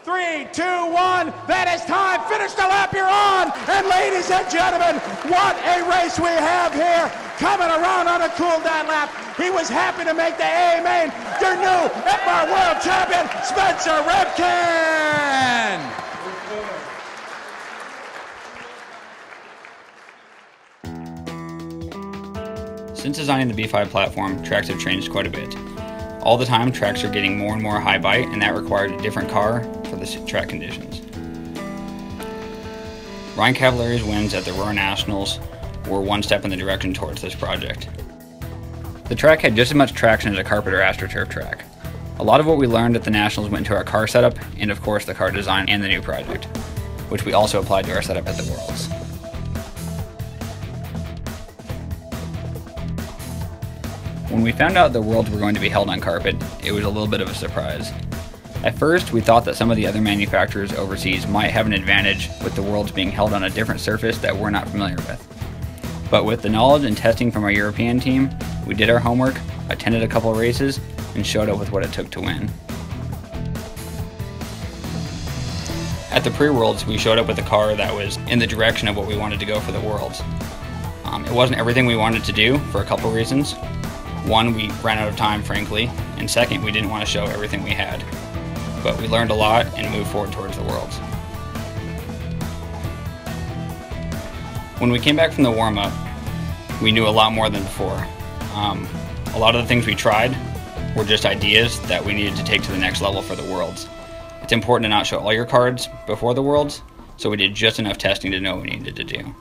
3, 2, 1, that is time. Finish the lap you're on. And ladies and gentlemen, what a race we have here. Coming around on a cool down lap. He was happy to make the A main. Your new IMPAR World Champion, Spencer Ripken. Since designing the B5 platform, tracks have changed quite a bit. All the time, tracks are getting more and more high bite, and that required a different car for the track conditions. Ryan Cavallari's wins at the Aurora Nationals were one step in the direction towards this project. The track had just as much traction as a carpet or AstroTurf track. A lot of what we learned at the Nationals went into our car setup, and of course the car design and the new project, which we also applied to our setup at the Worlds. When we found out the Worlds were going to be held on carpet, it was a little bit of a surprise. At first, we thought that some of the other manufacturers overseas might have an advantage with the Worlds being held on a different surface that we're not familiar with. But with the knowledge and testing from our European team, we did our homework, attended a couple of races, and showed up with what it took to win. At the pre-Worlds, we showed up with a car that was in the direction of what we wanted to go for the Worlds. It wasn't everything we wanted to do for a couple reasons. One, we ran out of time, frankly, and second, we didn't want to show everything we had. But we learned a lot and moved forward towards the Worlds. When we came back from the warm-up, we knew a lot more than before. A lot of the things we tried were just ideas that we needed to take to the next level for the Worlds. It's important to not show all your cards before the Worlds, so we did just enough testing to know what we needed to do.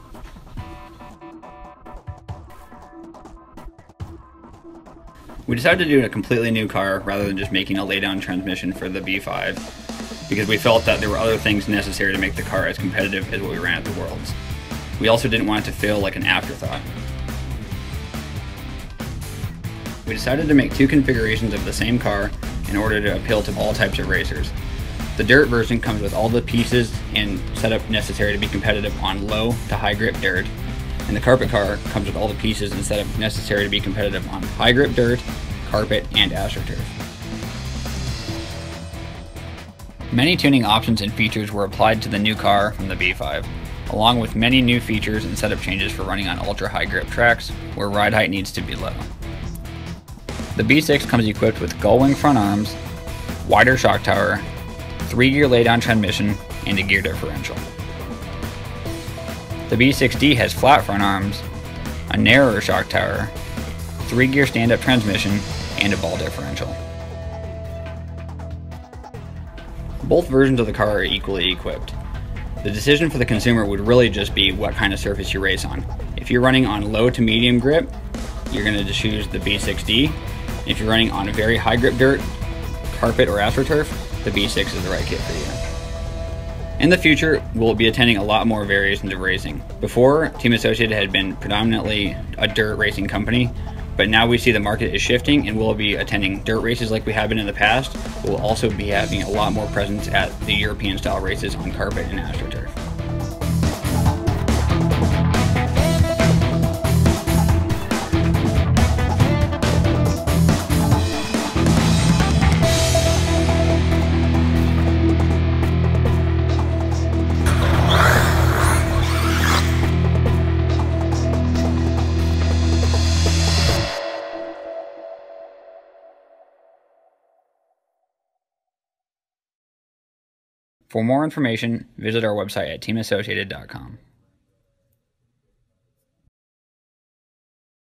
We decided to do a completely new car rather than just making a lay-down transmission for the B5 because we felt that there were other things necessary to make the car as competitive as what we ran at the Worlds. We also didn't want it to feel like an afterthought. We decided to make two configurations of the same car in order to appeal to all types of racers. The dirt version comes with all the pieces and setup necessary to be competitive on low to high grip dirt, and the carpet car comes with all the pieces and setup necessary to be competitive on high grip dirt, carpet, and AstroTurf. Many tuning options and features were applied to the new car from the B5, along with many new features and setup changes for running on ultra high grip tracks where ride height needs to be low. The B6 comes equipped with gull-wing front arms, wider shock tower, 3-gear laydown transmission, and a gear differential. The B6D has flat front arms, a narrower shock tower, 3-gear stand-up transmission, and a ball differential. Both versions of the car are equally equipped. The decision for the consumer would really just be what kind of surface you race on. If you're running on low to medium grip, you're going to choose the B6D. If you're running on a very high grip dirt, carpet, or AstroTurf, the B6 is the right kit for you. In the future, we'll be attending a lot more variations of racing. Before, Team Associated had been predominantly a dirt racing company, but now we see the market is shifting and we'll be attending dirt races like we have been in the past, but we'll also be having a lot more presence at the European style races on carpet and AstroTurf. For more information, visit our website at teamassociated.com.